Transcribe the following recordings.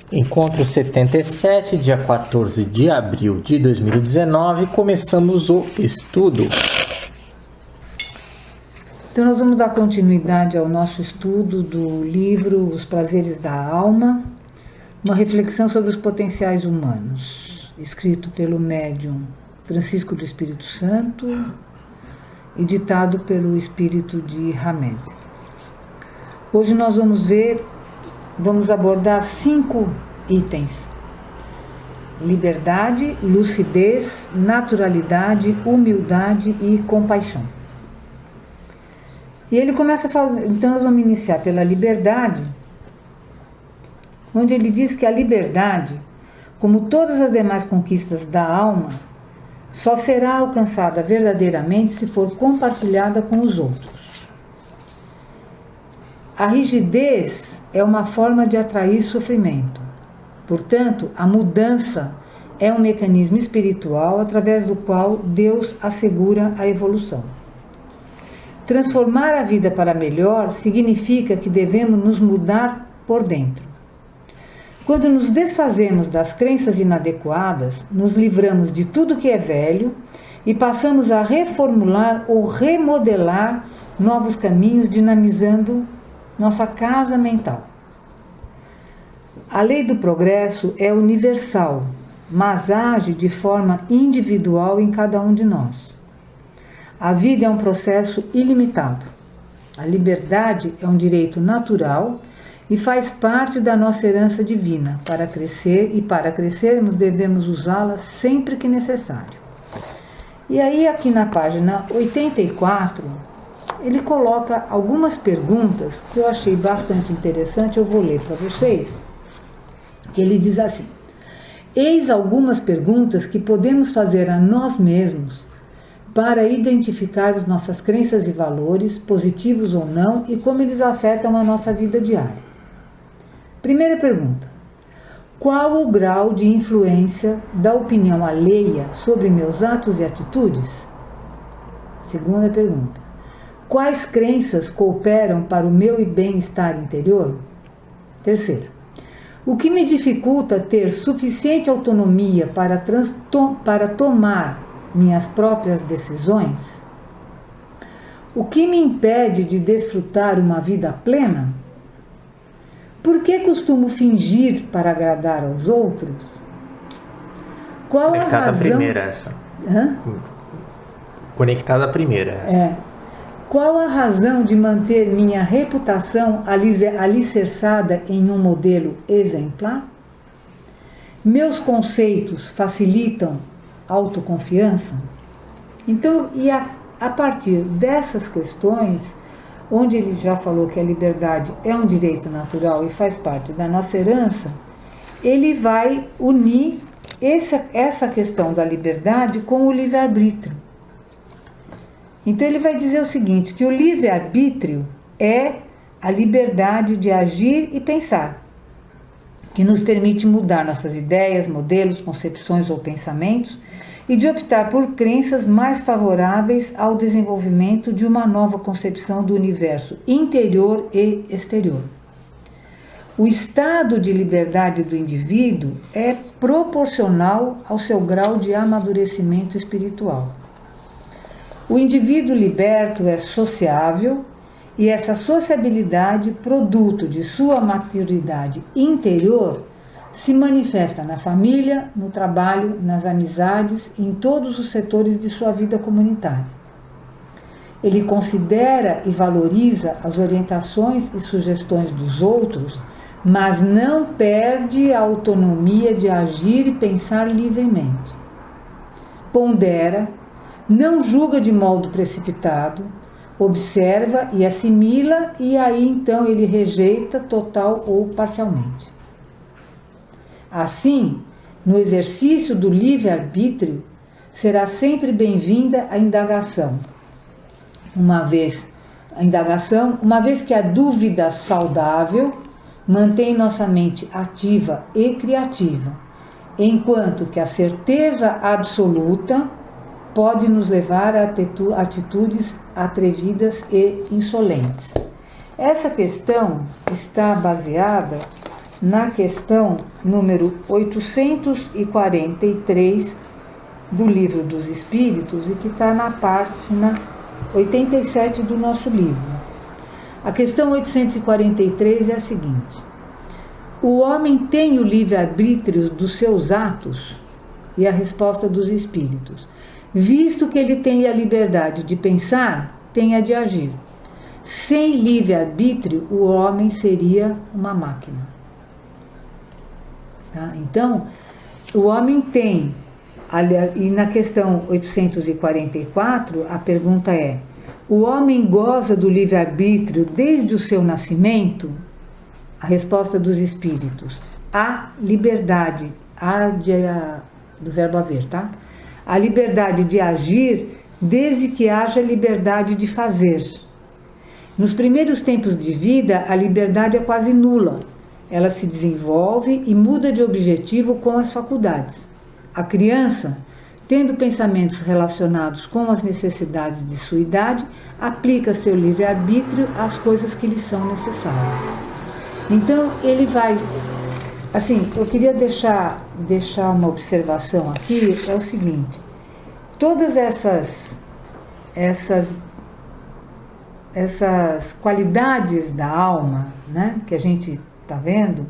Encontro 77, dia 14 de abril de 2019, começamos o estudo. Então nós vamos dar continuidade ao nosso estudo do livro Os Prazeres da Alma, uma reflexão sobre os potenciais humanos, escrito pelo médium Francisco do Espírito Santo e ditado pelo Espírito de Hamed. Hoje nós vamos abordar 5 itens: liberdade, lucidez, naturalidade, humildade e compaixão. E ele começa a falar, então nós vamos iniciar pela liberdade, onde ele diz que a liberdade, como todas as demais conquistas da alma, só será alcançada verdadeiramente se for compartilhada com os outros. A rigidez é uma forma de atrair sofrimento. Portanto, a mudança é um mecanismo espiritual através do qual Deus assegura a evolução. Transformar a vida para melhor significa que devemos nos mudar por dentro. Quando nos desfazemos das crenças inadequadas, nos livramos de tudo que é velho e passamos a reformular ou remodelar novos caminhos, dinamizando nossa casa mental. A lei do progresso é universal, mas age de forma individual em cada um de nós. A vida é um processo ilimitado. A liberdade é um direito natural e faz parte da nossa herança divina. Para crescer e para crescermos devemos usá-la sempre que necessário. E aí aqui na página 84, ele coloca algumas perguntas que eu achei bastante interessante, eu vou ler para vocês. Que ele diz assim: eis algumas perguntas que podemos fazer a nós mesmos para identificarmos nossas crenças e valores, positivos ou não, e como eles afetam a nossa vida diária. Primeira pergunta: qual o grau de influência da opinião alheia sobre meus atos e atitudes? Segunda pergunta: quais crenças cooperam para o meu bem-estar interior? Terceira: o que me dificulta ter suficiente autonomia para tomar minhas próprias decisões? O que me impede de desfrutar uma vida plena? Por que costumo fingir para agradar aos outros? Qual a razão... Conectada à primeira essa. Conectada à primeira essa. Qual a razão de manter minha reputação alicerçada em um modelo exemplar? Meus conceitos facilitam autoconfiança? Então, a partir dessas questões, onde ele já falou que a liberdade é um direito natural e faz parte da nossa herança, ele vai unir essa questão da liberdade com o livre-arbítrio. Então ele vai dizer o seguinte, que o livre-arbítrio é a liberdade de agir e pensar, que nos permite mudar nossas ideias, modelos, concepções ou pensamentos e de optar por crenças mais favoráveis ao desenvolvimento de uma nova concepção do universo interior e exterior. O estado de liberdade do indivíduo é proporcional ao seu grau de amadurecimento espiritual. O indivíduo liberto é sociável e essa sociabilidade, produto de sua maturidade interior, se manifesta na família, no trabalho, nas amizades e em todos os setores de sua vida comunitária. Ele considera e valoriza as orientações e sugestões dos outros, mas não perde a autonomia de agir e pensar livremente. Pondera, não julga de modo precipitado, observa e assimila, e aí então ele rejeita total ou parcialmente. Assim, no exercício do livre-arbítrio, será sempre bem-vinda a indagação. Uma vez que a dúvida saudável mantém nossa mente ativa e criativa, enquanto que a certeza absoluta pode nos levar a atitudes atrevidas e insolentes. Essa questão está baseada na questão número 843 do Livro dos Espíritos e que está na página 87 do nosso livro. A questão 843 é a seguinte: o homem tem o livre-arbítrio dos seus atos? E a resposta dos Espíritos: visto que ele tem a liberdade de pensar, tem a de agir. Sem livre-arbítrio, o homem seria uma máquina. Tá? Então, o homem tem, e na questão 844, a pergunta é: o homem goza do livre-arbítrio desde o seu nascimento? A resposta dos Espíritos: a liberdade, do verbo haver, tá? A liberdade de agir desde que haja liberdade de fazer. Nos primeiros tempos de vida, a liberdade é quase nula. Ela se desenvolve e muda de objetivo com as faculdades. A criança, tendo pensamentos relacionados com as necessidades de sua idade, aplica seu livre-arbítrio às coisas que lhe são necessárias. Então, ele vai... Assim, eu queria deixar uma observação aqui, é o seguinte: todas essas qualidades da alma, né, que a gente está vendo,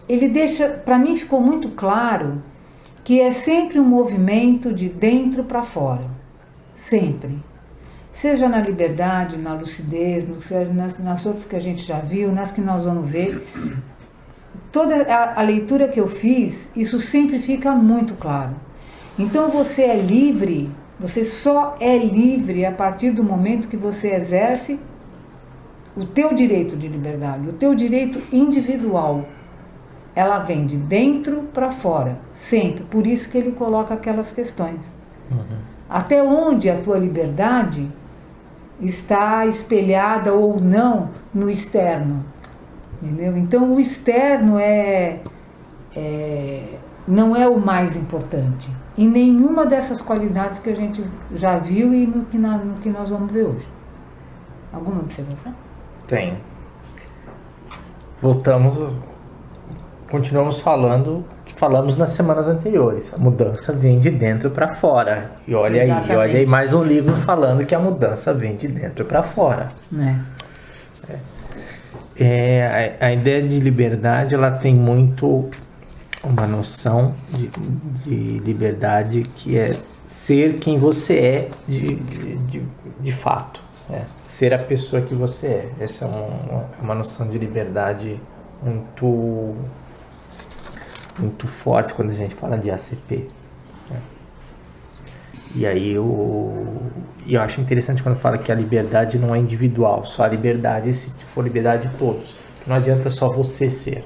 ele deixa, para mim ficou muito claro que é sempre um movimento de dentro para fora, sempre. Seja na liberdade, na lucidez, nas outras que a gente já viu, nas que nós vamos ver. Toda a leitura que eu fiz, isso sempre fica muito claro. Então você é livre, você só é livre a partir do momento que você exerce o teu direito de liberdade, o teu direito individual. Ela vem de dentro para fora, sempre. Por isso que ele coloca aquelas questões. Até onde a tua liberdade está espelhada ou não no externo. Entendeu? Então o externo não é o mais importante em nenhuma dessas qualidades que a gente já viu e no que nós vamos ver hoje. Alguma observação? Tem. Continuamos falando que falamos nas semanas anteriores. A mudança vem de dentro para fora. E olha aí mais um livro falando que a mudança vem de dentro para fora. A ideia de liberdade, ela tem muito uma noção de liberdade que é ser quem você é de fato, ser a pessoa que você é. Essa é uma noção de liberdade muito forte quando a gente fala de ACP. E aí eu acho interessante quando fala que a liberdade não é individual, só a liberdade se for liberdade de todos. Não adianta só você ser.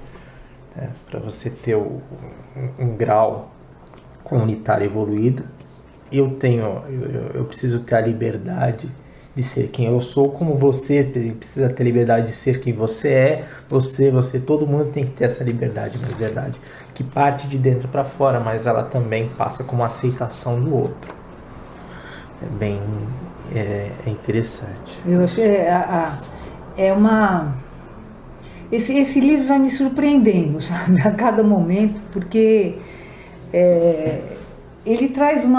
Para você ter um grau comunitário evoluído, eu preciso ter a liberdade de ser quem eu sou, como você precisa ter a liberdade de ser quem você é, todo mundo tem que ter essa liberdade, uma liberdade que parte de dentro para fora, mas ela também passa como aceitação do outro. É interessante. Eu achei esse livro vai me surpreendendo, sabe, a cada momento, porque ele traz um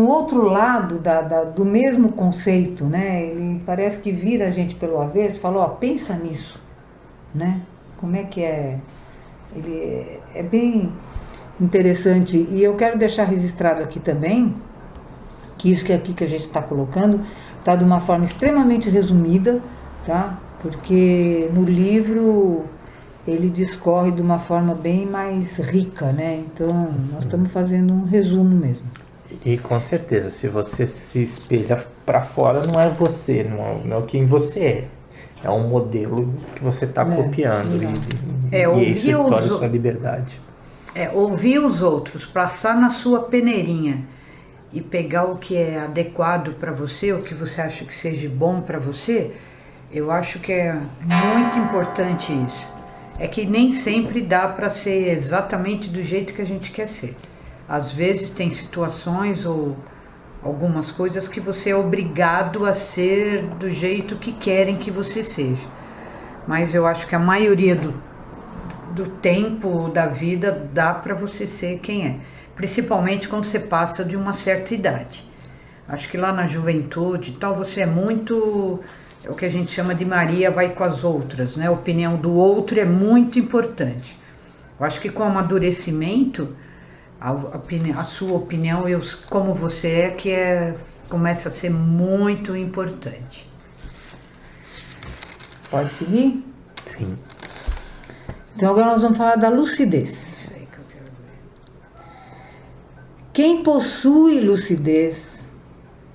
outro lado do mesmo conceito, né? Ele parece que vira a gente pelo avesso e fala: pensa nisso, né? Como é que é? Ele é bem interessante, e eu quero deixar registrado aqui também que isso que aqui que a gente está colocando está de uma forma extremamente resumida, tá? Porque no livro ele discorre de uma forma bem mais rica, né? Então nós estamos fazendo um resumo mesmo. E com certeza, se você se espelha para fora, não é você, não é quem você é um modelo que você está copiando, e isso torna sua liberdade. Ouvir os outros, passar na sua peneirinha e pegar o que é adequado para você, o que você acha que seja bom para você, eu acho que é muito importante isso. É que nem sempre dá para ser exatamente do jeito que a gente quer ser. Às vezes tem situações ou algumas coisas que você é obrigado a ser do jeito que querem que você seja. mas eu acho que a maioria do tempo da vida dá para você ser quem é, principalmente quando você passa de uma certa idade. Acho que lá na juventude e tal, você é muito, é o que a gente chama de Maria vai com as outras, né? A opinião do outro é muito importante. Eu acho que com o amadurecimento, a sua opinião, como você começa a ser muito importante. Pode seguir? Sim. Então agora nós vamos falar da lucidez. Quem possui lucidez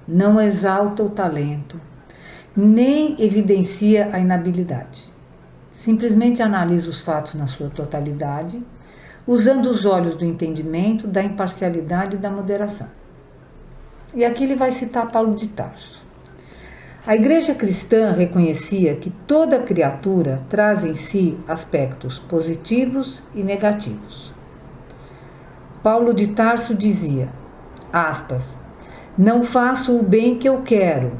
não exalta o talento, nem evidencia a inabilidade. Simplesmente analisa os fatos na sua totalidade, usando os olhos do entendimento, da imparcialidade e da moderação. E aqui ele vai citar Paulo de Tarso. A Igreja cristã reconhecia que toda criatura traz em si aspectos positivos e negativos. Paulo de Tarso dizia, aspas, não faço o bem que eu quero,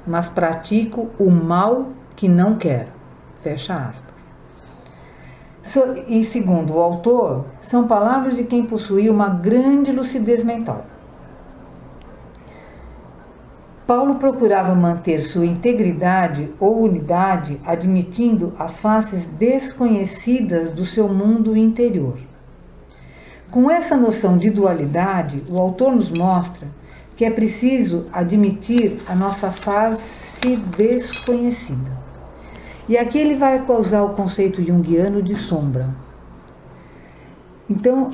mas pratico o mal que não quero. Fecha aspas. E segundo o autor, são palavras de quem possuía uma grande lucidez mental. Paulo procurava manter sua integridade ou unidade, admitindo as faces desconhecidas do seu mundo interior. Com essa noção de dualidade, o autor nos mostra que é preciso admitir a nossa face desconhecida. E aqui ele vai usar o conceito junguiano de sombra. Então,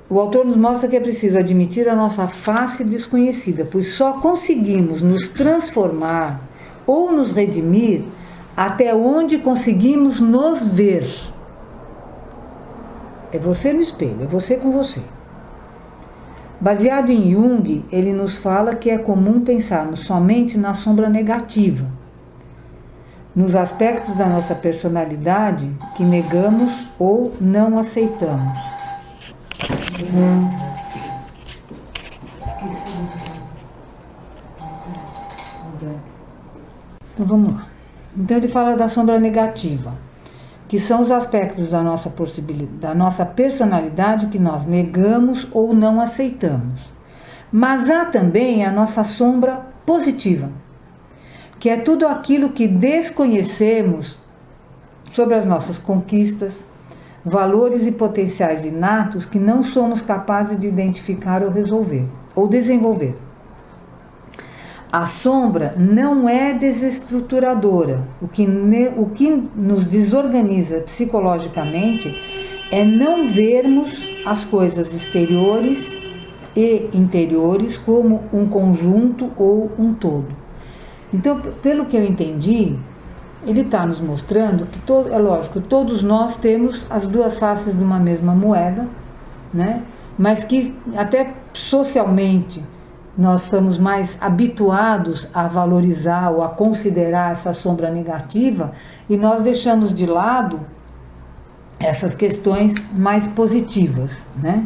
o autor nos mostra que é preciso admitir a nossa face desconhecida, pois só conseguimos nos transformar ou nos redimir até onde conseguimos nos ver. É você no espelho, é você com você. Baseado em Jung, ele nos fala que é comum pensarmos somente na sombra negativa, nos aspectos da nossa personalidade que negamos ou não aceitamos. Então vamos lá. Então ele fala da sombra negativa, que são os aspectos da nossa personalidade que nós negamos ou não aceitamos. Mas há também a nossa sombra positiva, que é tudo aquilo que desconhecemos sobre as nossas conquistas, valores e potenciais inatos que não somos capazes de identificar ou resolver, ou desenvolver. A sombra não é desestruturadora. O que nos desorganiza psicologicamente é não vermos as coisas exteriores e interiores como um conjunto ou um todo. Então, pelo que eu entendi, ele está nos mostrando que, é lógico, todos nós temos as duas faces de uma mesma moeda, né? Mas que até socialmente nós somos mais habituados a valorizar ou a considerar essa sombra negativa e nós deixamos de lado essas questões mais positivas, né?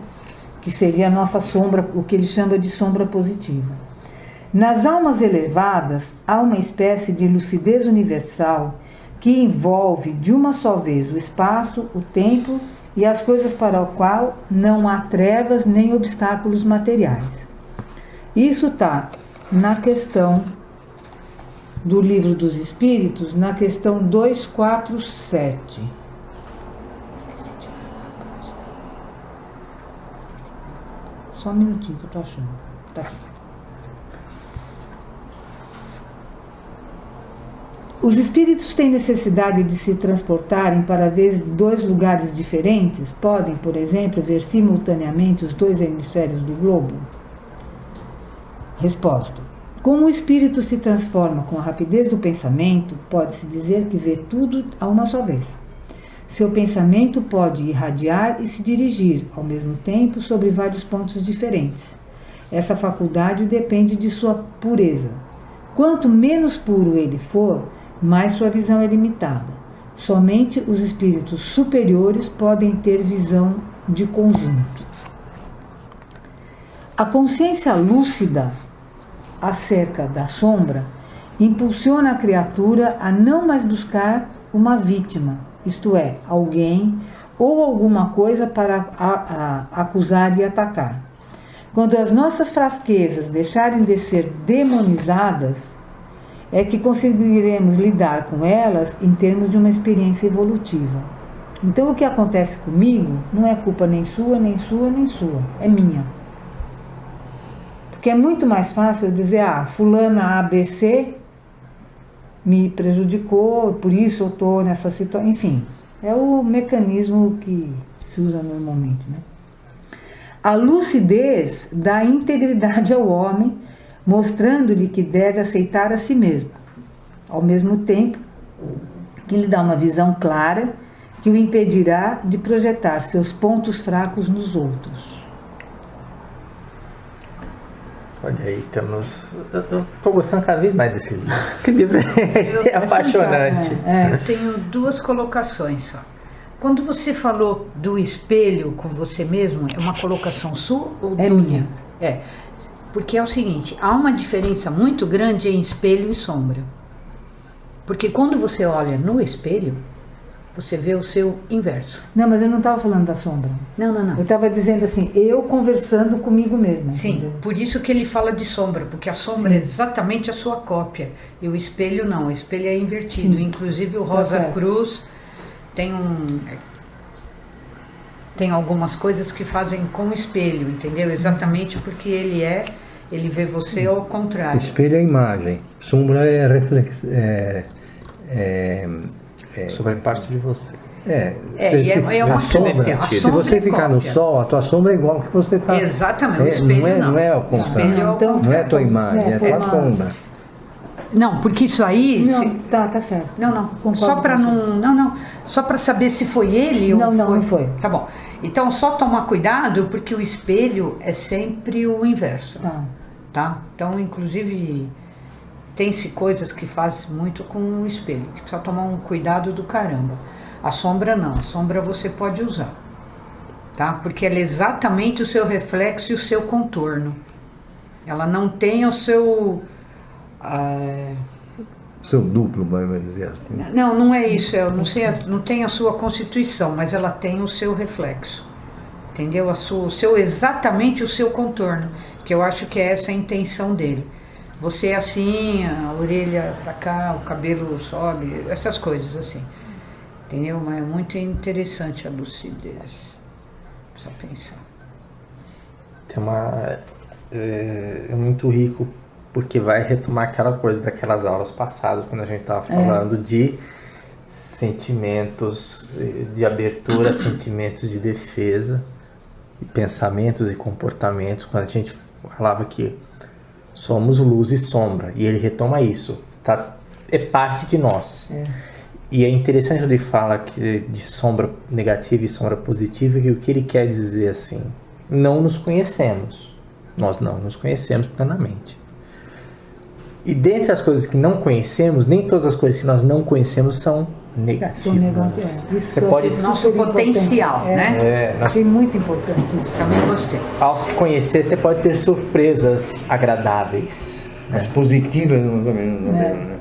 Que seria a nossa sombra, o que ele chama de sombra positiva. Nas almas elevadas, há uma espécie de lucidez universal que envolve de uma só vez o espaço, o tempo e as coisas para o qual não há trevas nem obstáculos materiais. Isso está na questão do Livro dos Espíritos, na questão 247. Esqueci de só um minutinho que eu estou achando. Tá aqui. Os espíritos têm necessidade de se transportarem para ver dois lugares diferentes? Podem, por exemplo, ver simultaneamente os dois hemisférios do globo? Resposta. Como o espírito se transforma com a rapidez do pensamento, pode-se dizer que vê tudo a uma só vez. Seu pensamento pode irradiar e se dirigir, ao mesmo tempo, sobre vários pontos diferentes. Essa faculdade depende de sua pureza. Quanto menos puro ele for, mais sua visão é limitada. Somente os espíritos superiores podem ter visão de conjunto. A consciência lúcida acerca da sombra impulsiona a criatura a não mais buscar uma vítima, isto é, alguém ou alguma coisa para acusar e atacar. Quando as nossas fraquezas deixarem de ser demonizadas, é que conseguiremos lidar com elas em termos de uma experiência evolutiva. Então, o que acontece comigo não é culpa nem sua, nem sua, nem sua, é minha. Porque é muito mais fácil eu dizer, fulana ABC me prejudicou, por isso eu estou nessa situação, enfim, é o mecanismo que se usa normalmente, né? A lucidez dá integridade ao homem, mostrando-lhe que deve aceitar a si mesmo, ao mesmo tempo que lhe dá uma visão clara que o impedirá de projetar seus pontos fracos nos outros. Olha aí, estamos. Eu estou gostando cada vez mais desse livro. Esse livro é apaixonante. Eu tenho duas colocações só. Quando você falou do espelho com você mesmo, é uma colocação sua ou É do minha. livro? É. Porque é o seguinte, há uma diferença muito grande em espelho e sombra. Porque quando você olha no espelho, você vê o seu inverso. Não, mas eu não estava falando da sombra. Não, não, não. Eu estava dizendo assim, eu conversando comigo mesma. Sim, entendeu? por isso que ele fala de sombra, porque a sombra é exatamente a sua cópia. E o espelho não, o espelho é invertido. Sim. Inclusive o Tá Rosa certo. Cruz tem algumas coisas que fazem com o espelho, entendeu? Exatamente porque ele vê você ao contrário. Espelho é imagem, sombra é reflexo. Sobre parte de você. É uma cópia. Se sombra você é ficar no cópia. sol, a tua sombra é igual ao que você está. Exatamente, o espelho não é ao contrário. Espelho é ao Então, Não é a tua imagem, é a foi tua uma- sombra. Não, porque isso aí... Não, tá certo. Não. Concordo Só para com você. não. Só para saber se foi ele ou Não foi. Tá bom. Então só tomar cuidado porque o espelho é sempre o inverso, tá? Então, inclusive, tem-se coisas que faz muito com o espelho, que precisa tomar um cuidado do caramba. A sombra não, a sombra você pode usar, tá? Porque ela é exatamente o seu reflexo e o seu contorno. Ela não tem o seu... Seu duplo, vai dizer assim. Não é isso, eu não sei, não tem a sua constituição, mas ela tem o seu reflexo, entendeu? Exatamente o seu contorno, que eu acho que é essa a intenção dele. Você é assim, a orelha pra cá, o cabelo sobe, essas coisas assim, entendeu? Mas é muito interessante a lucidez, precisa pensar. Tem é muito rico, porque vai retomar aquela coisa daquelas aulas passadas, quando a gente estava falando de sentimentos de abertura, sentimentos de defesa, e pensamentos e comportamentos, quando a gente falava que somos luz e sombra, e ele retoma isso, é parte de nós. E é interessante quando ele fala de sombra negativa e sombra positiva, que o que ele quer dizer assim, não nos conhecemos, nós não nos conhecemos plenamente. E dentre as coisas que não conhecemos, nem todas as coisas que nós não conhecemos são negativas. Isso Você que eu pode... achei Nosso super potencial, importante. né? Achei muito importante isso. Também gostei. Ao se conhecer, você pode ter surpresas agradáveis. As positivas não né?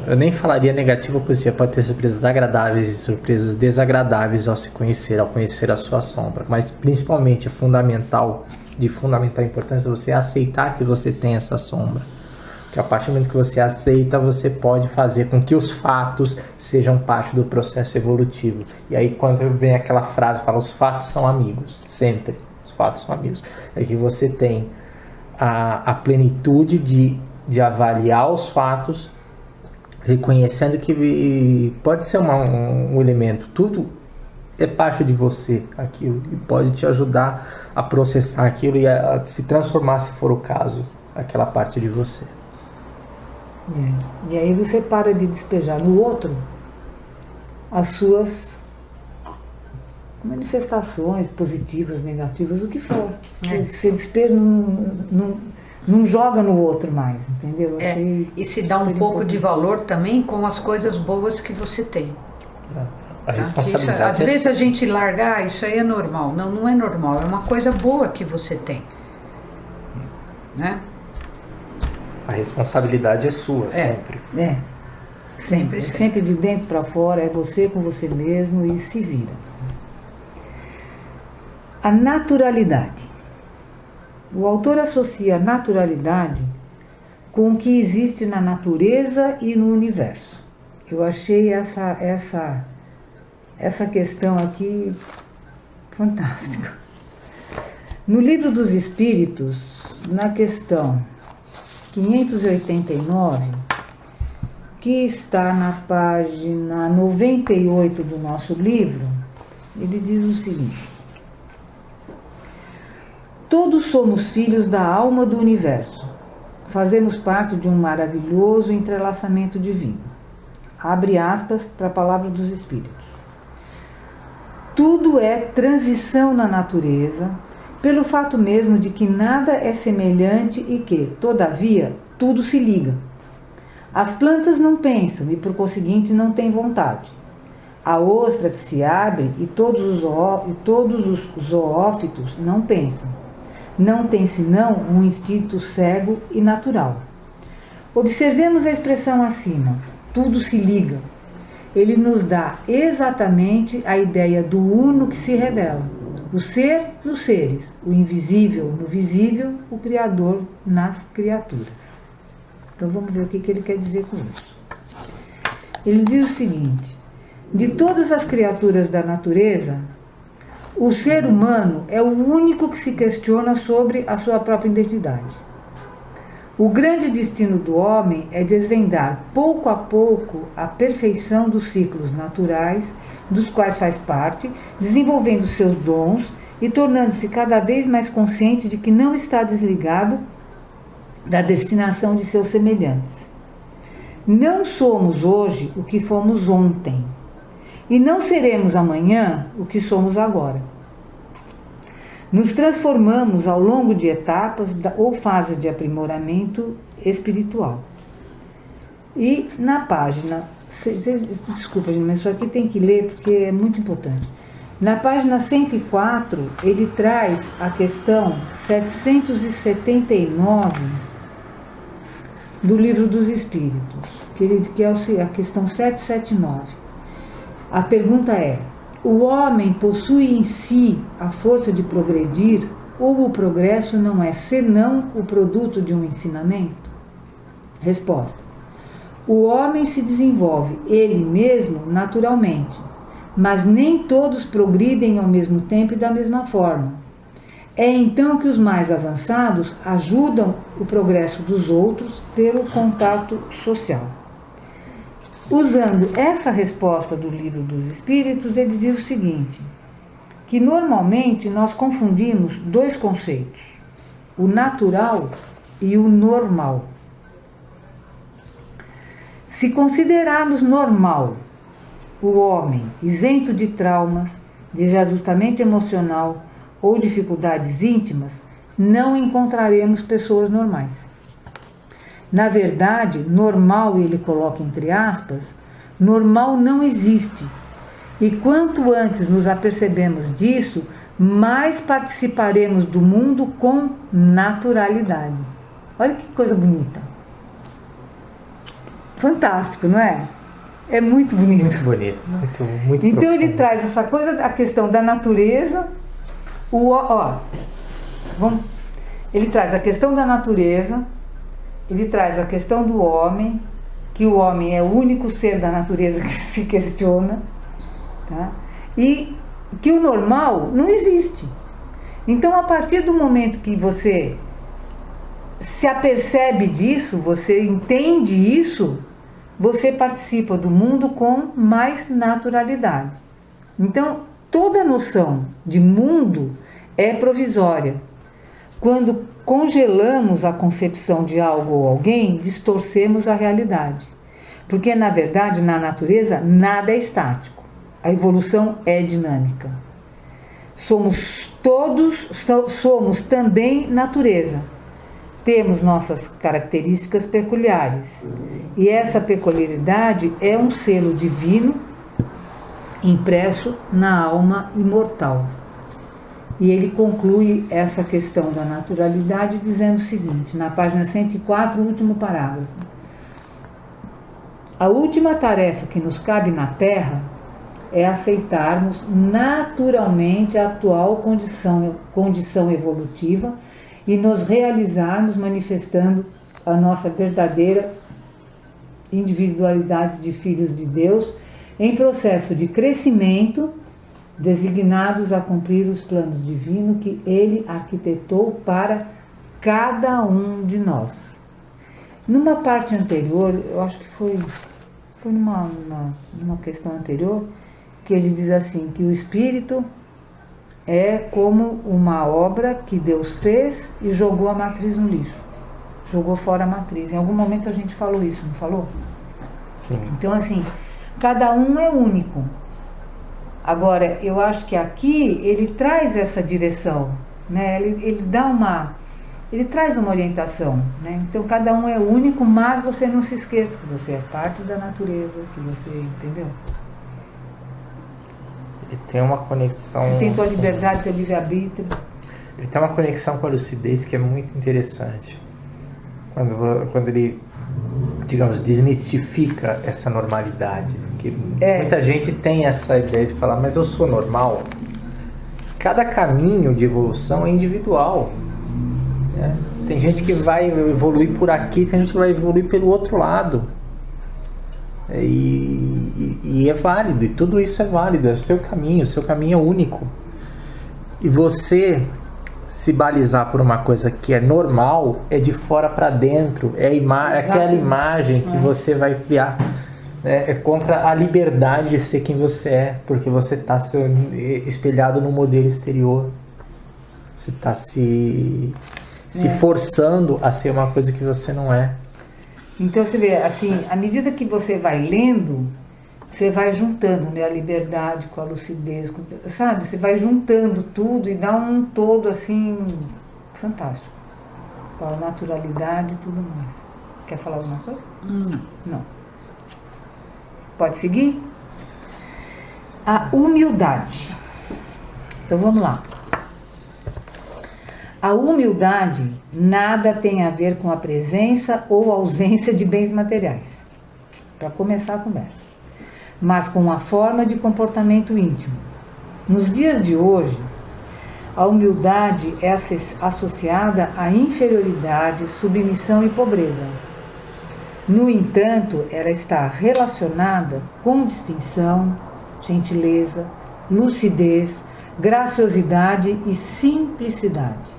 Eu nem falaria negativa ou positiva, pode ter surpresas agradáveis e surpresas desagradáveis ao se conhecer, ao conhecer a sua sombra. Mas principalmente de fundamental importância, você aceitar que você tem essa sombra. Que a partir do momento que você aceita, você pode fazer com que os fatos sejam parte do processo evolutivo. E aí quando vem aquela frase, fala, os fatos são amigos, sempre, os fatos são amigos. É que você tem a plenitude de avaliar os fatos, reconhecendo que pode ser um elemento, tudo é parte de você, aquilo, e pode te ajudar a processar aquilo e a se transformar, se for o caso, aquela parte de você. E aí você para de despejar no outro as suas manifestações positivas, negativas, o que for. Você despeja, não joga no outro mais, entendeu? E se dá um pouco de valor também com as coisas boas que você tem. A responsabilidade. Às vezes a gente larga, isso aí é normal. Não é normal, é uma coisa boa que você tem, né? A responsabilidade é sua, sempre. Sempre. Sempre de dentro para fora, é você com você mesmo e se vira. A naturalidade. O autor associa a naturalidade com o que existe na natureza e no universo. Eu achei essa questão aqui fantástica. No Livro dos Espíritos, na questão 589, que está na página 98 do nosso livro, ele diz o seguinte: todos somos filhos da alma do universo. Fazemos parte de um maravilhoso entrelaçamento divino. Abre aspas para a palavra dos Espíritos. Tudo é transição na natureza, pelo fato mesmo de que nada é semelhante e que, todavia, tudo se liga. As plantas não pensam e, por conseguinte, não têm vontade. A ostra que se abre e todos os zoófitos não pensam. Não tem senão um instinto cego e natural. Observemos a expressão acima, tudo se liga. Ele nos dá exatamente a ideia do uno que se revela. O ser nos seres, o invisível no visível, o Criador nas criaturas. Então vamos ver o que ele quer dizer com isso. Ele diz o seguinte: de todas as criaturas da natureza, o ser humano é o único que se questiona sobre a sua própria identidade. O grande destino do homem é desvendar pouco a pouco a perfeição dos ciclos naturais, dos quais faz parte, desenvolvendo seus dons e tornando-se cada vez mais consciente de que não está desligado da destinação de seus semelhantes. Não somos hoje o que fomos ontem, e não seremos amanhã o que somos agora. Nos transformamos ao longo de etapas ou fases de aprimoramento espiritual. E na página, desculpa, gente, mas isso aqui tem que ler porque é muito importante. Na página 104, ele traz a questão 779 do Livro dos Espíritos, que é a questão 779. A pergunta é: o homem possui em si a força de progredir ou o progresso não é senão o produto de um ensinamento? Resposta: o homem se desenvolve ele mesmo naturalmente, mas nem todos progridem ao mesmo tempo e da mesma forma. É então que os mais avançados ajudam o progresso dos outros pelo contato social. Usando essa resposta do Livro dos Espíritos, ele diz o seguinte: que normalmente nós confundimos dois conceitos, o natural e o normal. Se considerarmos normal o homem isento de traumas, desajustamento emocional ou dificuldades íntimas, não encontraremos pessoas normais. Na verdade, normal, ele coloca entre aspas, normal não existe. E quanto antes nos apercebemos disso, mais participaremos do mundo com naturalidade. Olha que coisa bonita. Fantástico, não é? É muito bonito. Muito bonito, muito então profundo. ele traz essa coisa, a questão da natureza, ele traz a questão da natureza, ele traz a questão do homem, que o homem é o único ser da natureza que se questiona, tá? E que o normal não existe. Então, a partir do momento que você se apercebe disso, você entende isso, você participa do mundo com mais naturalidade. Então, toda noção de mundo é provisória. Quando congelamos a concepção de algo ou alguém, distorcemos a realidade. Porque, na verdade, na natureza, nada é estático. A evolução é dinâmica. Somos também natureza. Temos nossas características peculiares. E essa peculiaridade é um selo divino impresso na alma imortal. E ele conclui essa questão da naturalidade dizendo o seguinte, na página 104, último parágrafo. A última tarefa que nos cabe na Terra é aceitarmos naturalmente a atual condição evolutiva e nos realizarmos manifestando a nossa verdadeira individualidade de filhos de Deus em processo de crescimento, designados a cumprir os planos divinos que Ele arquitetou para cada um de nós. Numa parte anterior, eu acho que foi numa questão anterior, que ele diz assim, que o Espírito é como uma obra que Deus fez e jogou a matriz no lixo. Jogou fora a matriz. Em algum momento a gente falou isso, não falou? Sim. Então, assim, cada um é único. Agora, eu acho que aqui ele traz essa direção, né? Ele traz uma orientação, né? Então, cada um é único, mas você não se esqueça que você é parte da natureza, que você, entendeu? Ele tem uma conexão... Você tem tua liberdade, teu livre-arbítrio. Ele tem uma conexão com a lucidez que é muito interessante. Quando ele, digamos, desmistifica essa normalidade. Que muita gente tem essa ideia de falar, mas eu sou normal. Cada caminho de evolução é individual. Né? Tem gente que vai evoluir por aqui, tem gente que vai evoluir pelo outro lado. E é válido, e tudo isso é válido, é o seu caminho é único. E você se balizar por uma coisa que é normal, é de fora para dentro, é aquela imagem que você vai criar, né? É contra a liberdade de ser quem você é, porque você está espelhado no modelo exterior, você está se forçando a ser uma coisa que você não é. Então você vê, assim, à medida que você vai lendo, você vai juntando, né, a liberdade com a lucidez, sabe? Você vai juntando tudo e dá um todo assim fantástico. Com a naturalidade e tudo mais. Quer falar alguma coisa? Não. Pode seguir? A humildade. Então vamos lá. A humildade nada tem a ver com a presença ou ausência de bens materiais, para começar a conversa, mas com a forma de comportamento íntimo. Nos dias de hoje, a humildade é associada à inferioridade, submissão e pobreza. No entanto, ela está relacionada com distinção, gentileza, lucidez, graciosidade e simplicidade.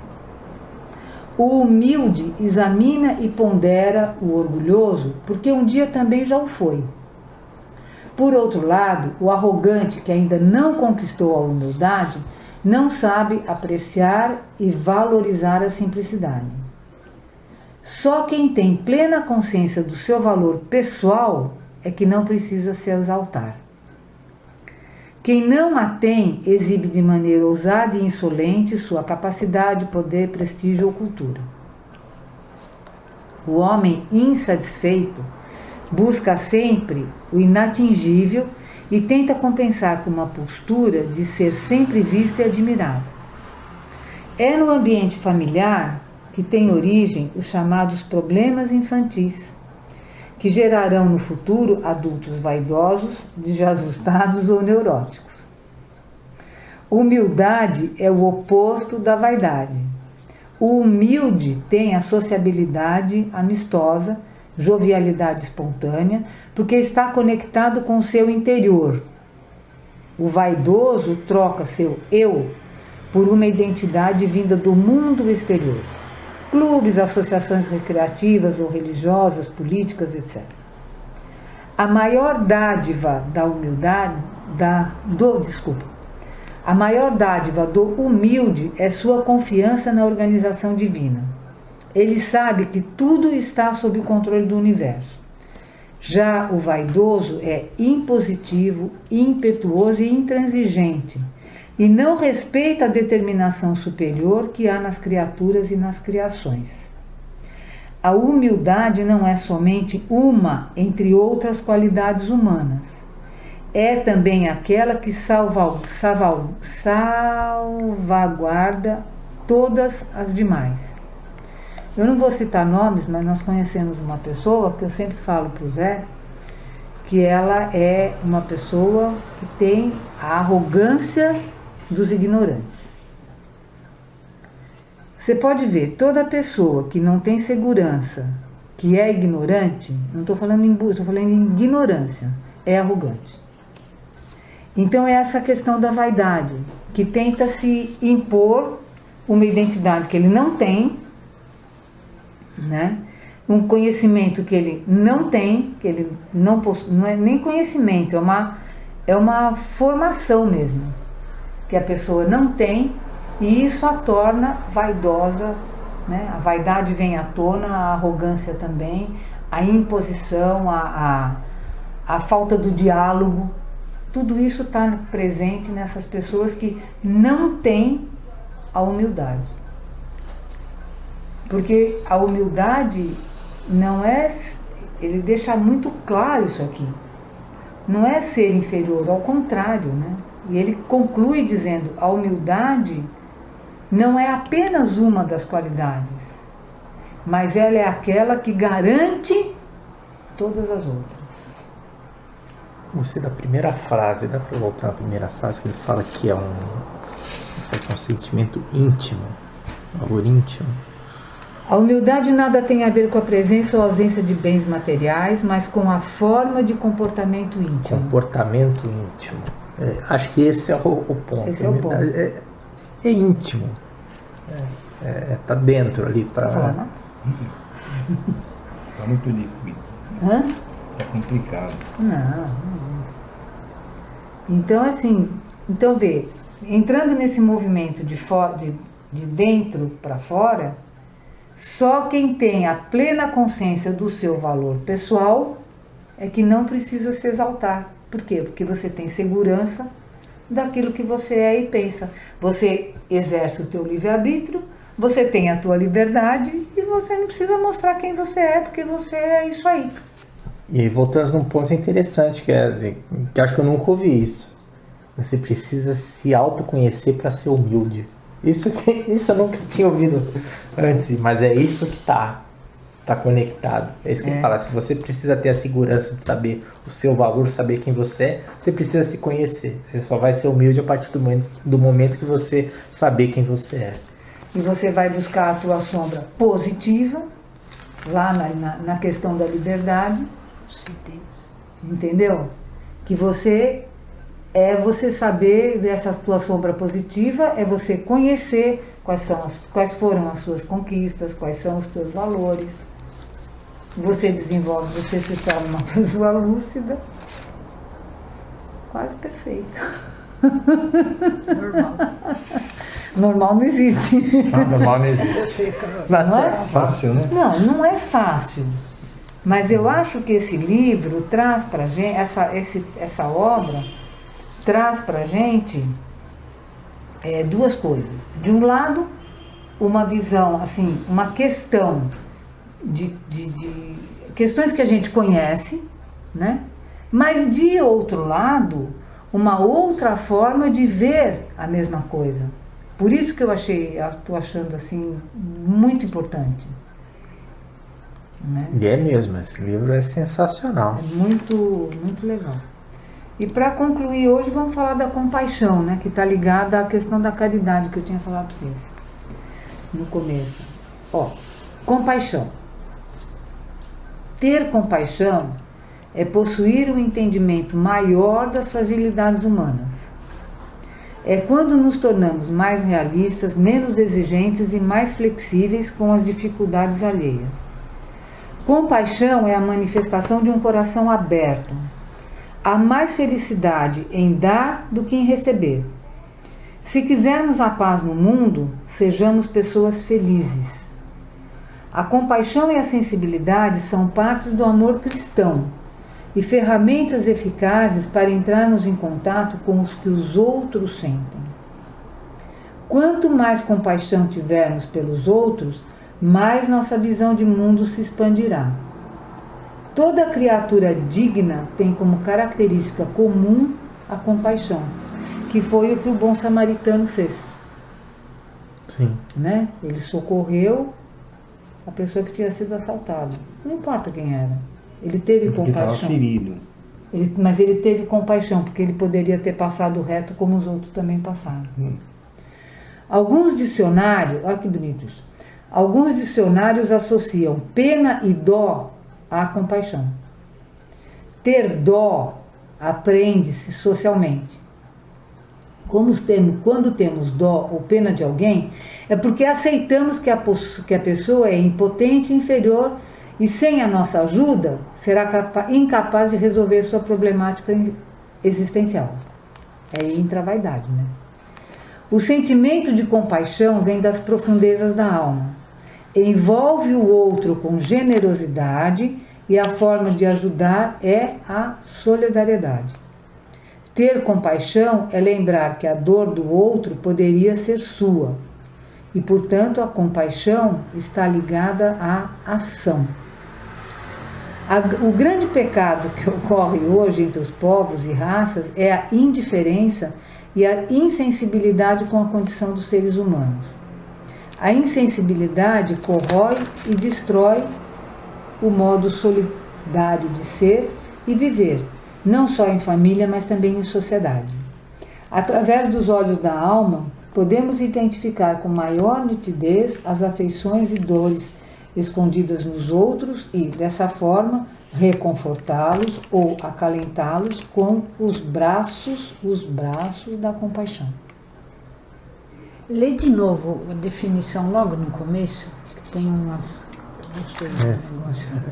O humilde examina e pondera o orgulhoso, porque um dia também já o foi. Por outro lado, o arrogante, que ainda não conquistou a humildade, não sabe apreciar e valorizar a simplicidade. Só quem tem plena consciência do seu valor pessoal é que não precisa se exaltar. Quem não a tem exibe de maneira ousada e insolente sua capacidade, poder, prestígio ou cultura. O homem insatisfeito busca sempre o inatingível e tenta compensar com uma postura de ser sempre visto e admirado. É no ambiente familiar que tem origem os chamados problemas infantis, que gerarão no futuro adultos vaidosos, desajustados ou neuróticos. Humildade é o oposto da vaidade. O humilde tem a sociabilidade amistosa, jovialidade espontânea, porque está conectado com o seu interior. O vaidoso troca seu eu por uma identidade vinda do mundo exterior. Clubes, associações recreativas ou religiosas, políticas, etc. A maior dádiva da humildade, a maior dádiva do humilde é sua confiança na organização divina. Ele sabe que tudo está sob o controle do universo. Já o vaidoso é impositivo, impetuoso e intransigente, e não respeita a determinação superior que há nas criaturas e nas criações. A humildade não é somente uma entre outras qualidades humanas. é também aquela que salvaguarda todas as demais. Eu não vou citar nomes, mas nós conhecemos uma pessoa que eu sempre falo para o Zé, que ela é uma pessoa que tem a arrogância dos ignorantes. Você pode ver, toda pessoa que não tem segurança, que é ignorante, não estou falando em burro, estou falando em ignorância, é arrogante. Então é essa questão da vaidade, que tenta se impor uma identidade que ele não tem, né? Um conhecimento que ele não tem, que ele não possui, não é nem conhecimento, é uma formação mesmo, que a pessoa não tem, e isso a torna vaidosa, né? A vaidade vem à tona, a arrogância também, a imposição, a falta do diálogo, tudo isso está presente nessas pessoas que não têm a humildade. Porque a humildade não é, ele deixa muito claro isso aqui, não é ser inferior, ao contrário, né? E ele conclui dizendo, a humildade não é apenas uma das qualidades, mas ela é aquela que garante todas as outras. Gostei da primeira frase, dá para voltar na primeira frase que ele fala que é um sentimento íntimo, valor íntimo. A humildade nada tem a ver com a presença ou ausência de bens materiais, mas com a forma de comportamento íntimo. Comportamento íntimo. Acho que esse é o ponto. Esse é o ponto. É íntimo. Tá dentro ali. Está muito líquido. Hã? É complicado. Não. Então, assim, vê, entrando nesse movimento de dentro para fora, só quem tem a plena consciência do seu valor pessoal é que não precisa se exaltar. Por quê? Porque você tem segurança daquilo que você é e pensa. Você exerce o teu livre-arbítrio, você tem a tua liberdade e você não precisa mostrar quem você é, porque você é isso aí. E aí voltamos num ponto interessante, que acho que eu nunca ouvi isso. Você precisa se autoconhecer para ser humilde. Isso eu nunca tinha ouvido antes, mas é isso que tá conectado. É isso que ele fala. Se você precisa ter a segurança de saber o seu valor, saber quem você é, você precisa se conhecer. Você só vai ser humilde a partir do momento que você saber quem você é. E você vai buscar a tua sombra positiva, lá na questão da liberdade. Entendeu? Que você saber dessa tua sombra positiva, é você conhecer quais foram as suas conquistas, quais são os teus valores. Você desenvolve, você se torna uma pessoa lúcida, quase perfeita. Normal. Normal não existe. Normal não existe. Não é Fácil, né? Não é fácil. Mas eu acho que esse livro traz pra gente, essa obra traz pra gente duas coisas. De um lado, uma visão, assim, uma questão de questões que a gente conhece, né? Mas de outro lado, uma outra forma de ver a mesma coisa. Por isso que eu estou achando assim muito importante. Né? E é mesmo, esse livro é sensacional. É muito, muito legal. E para concluir hoje, vamos falar da compaixão, né? Que está ligada à questão da caridade que eu tinha falado para vocês no começo. Compaixão. Ter compaixão é possuir um entendimento maior das fragilidades humanas. É quando nos tornamos mais realistas, menos exigentes e mais flexíveis com as dificuldades alheias. Compaixão é a manifestação de um coração aberto. Há mais felicidade em dar do que em receber. Se quisermos a paz no mundo, sejamos pessoas felizes. A compaixão e a sensibilidade são partes do amor cristão e ferramentas eficazes para entrarmos em contato com os que os outros sentem. Quanto mais compaixão tivermos pelos outros, mais nossa visão de mundo se expandirá. Toda criatura digna tem como característica comum a compaixão, que foi o que o bom samaritano fez. Sim. Né? Ele socorreu a pessoa que tinha sido assaltada. Não importa quem era. Ele teve Porque estava compaixão. ferido. Mas ele teve compaixão, porque ele poderia ter passado reto como os outros também passaram. Alguns dicionários, olha que bonito isso. Alguns dicionários associam pena e dó à compaixão. Ter dó aprende-se socialmente. Quando temos dó ou pena de alguém, é porque aceitamos que a pessoa é impotente e inferior e sem a nossa ajuda será incapaz de resolver sua problemática existencial. Aí entra a vaidade, né? O sentimento de compaixão vem das profundezas da alma. Envolve o outro com generosidade e a forma de ajudar é a solidariedade. Ter compaixão é lembrar que a dor do outro poderia ser sua e, portanto, a compaixão está ligada à ação. O grande pecado que ocorre hoje entre os povos e raças é a indiferença e a insensibilidade com a condição dos seres humanos. A insensibilidade corrói e destrói o modo solidário de ser e viver, não só em família, mas também em sociedade. Através dos olhos da alma, podemos identificar com maior nitidez as afeições e dores escondidas nos outros e, dessa forma, reconfortá-los ou acalentá-los com os braços da compaixão. Lê de novo a definição logo no começo, que tem umas...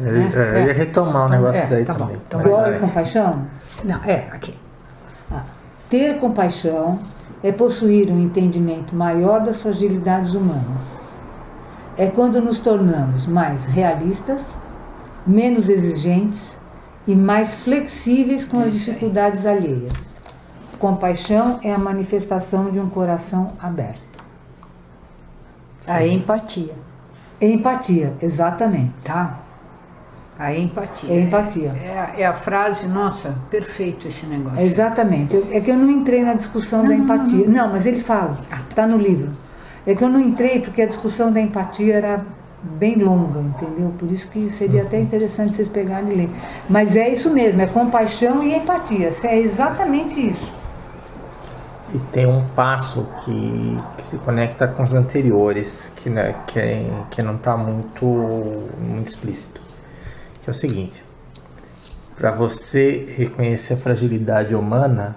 Eu ia retomar o negócio daí tá também. Bom, então Dó e compaixão? Não, aqui. Ter compaixão é possuir um entendimento maior das fragilidades humanas. É quando nos tornamos mais realistas, menos exigentes e mais flexíveis com as dificuldades alheias. Compaixão é a manifestação de um coração aberto. A empatia. Empatia, exatamente. Tá? A empatia. É empatia. É a frase, nossa, perfeito esse negócio. Exatamente. É que eu não entrei na discussão da empatia. Não, mas ele fala, está no livro. É que eu não entrei porque a discussão da empatia era bem longa, entendeu? Por isso que seria até interessante vocês pegarem e ler. Mas é isso mesmo, é compaixão e empatia. É exatamente isso. E tem um passo que se conecta com os anteriores, que não está muito explícito. Que é o seguinte: para você reconhecer a fragilidade humana,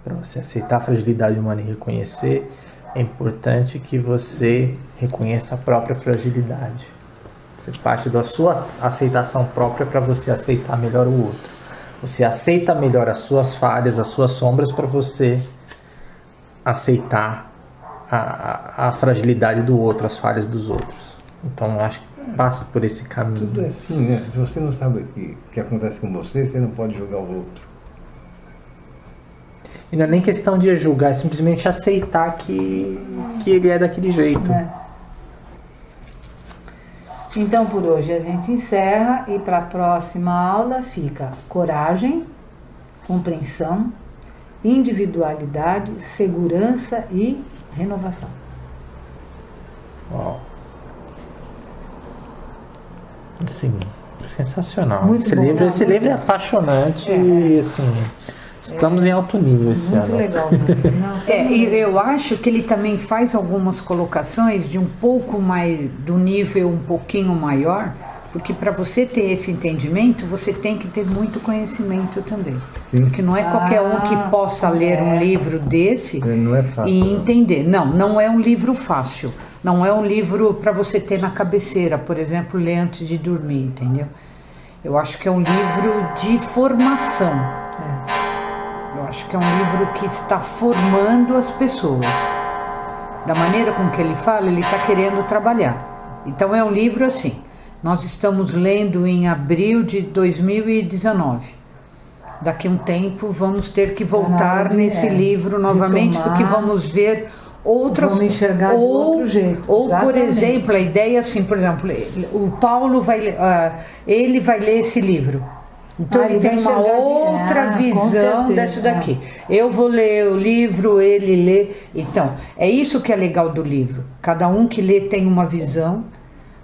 para você aceitar a fragilidade humana e reconhecer, é importante que você reconheça a própria fragilidade. Você parte da sua aceitação própria para você aceitar melhor o outro. Você aceita melhor as suas falhas, as suas sombras, para você aceitar a fragilidade do outro, as falhas dos outros. Então, acho que passa por esse caminho. Tudo é assim, né? Se você não sabe o que acontece com você, você não pode julgar o outro. E não é nem questão de julgar, é simplesmente aceitar que ele é daquele jeito. Então, por hoje a gente encerra e para a próxima aula fica coragem, compreensão, individualidade, segurança e renovação. Uau. Assim, sensacional. Muito Esse bom. livro é apaixonante e assim, estamos em alto nível esse Muito ano. legal. E eu acho que ele também faz algumas colocações de um pouco mais, do nível um pouquinho maior, porque para você ter esse entendimento, você tem que ter muito conhecimento também. Porque não é qualquer um que possa ler um livro desse Não é fácil, e entender. Não é um livro fácil. Não é um livro para você ter na cabeceira, por exemplo, ler antes de dormir, entendeu? Eu acho que é um livro de formação. Eu acho que é um livro que está formando as pessoas. Da maneira com que ele fala, ele está querendo trabalhar. Então é um livro assim. Nós estamos lendo em abril de 2019. Daqui a um tempo vamos ter que voltar nesse livro novamente, retomar. porque vamos ver outras Vamos enxergar de outro jeito. Ou, por Exatamente. exemplo, a ideia assim, por exemplo, o Paulo ele vai ler esse livro. Então Ah, ele ele tem vai uma enxergar outra com visão certeza, dessa daqui. Eu vou ler o livro, ele lê. Então, é isso que é legal do livro. Cada um que lê tem uma visão.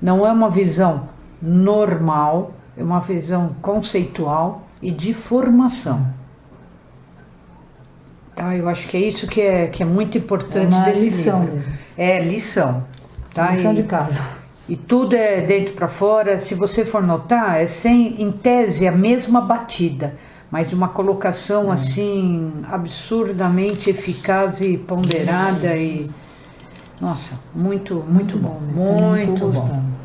Não é uma visão normal, é uma visão conceitual e de formação. Tá? Eu acho que é isso que é muito importante É uma desse lição livro. mesmo. É lição. Tá? Lição E- de casa. e tudo é dentro para fora. Se você for notar, em tese, a mesma batida, mas uma colocação assim absurdamente eficaz e ponderada e nossa, muito bom, Também tô muito bom. gostando.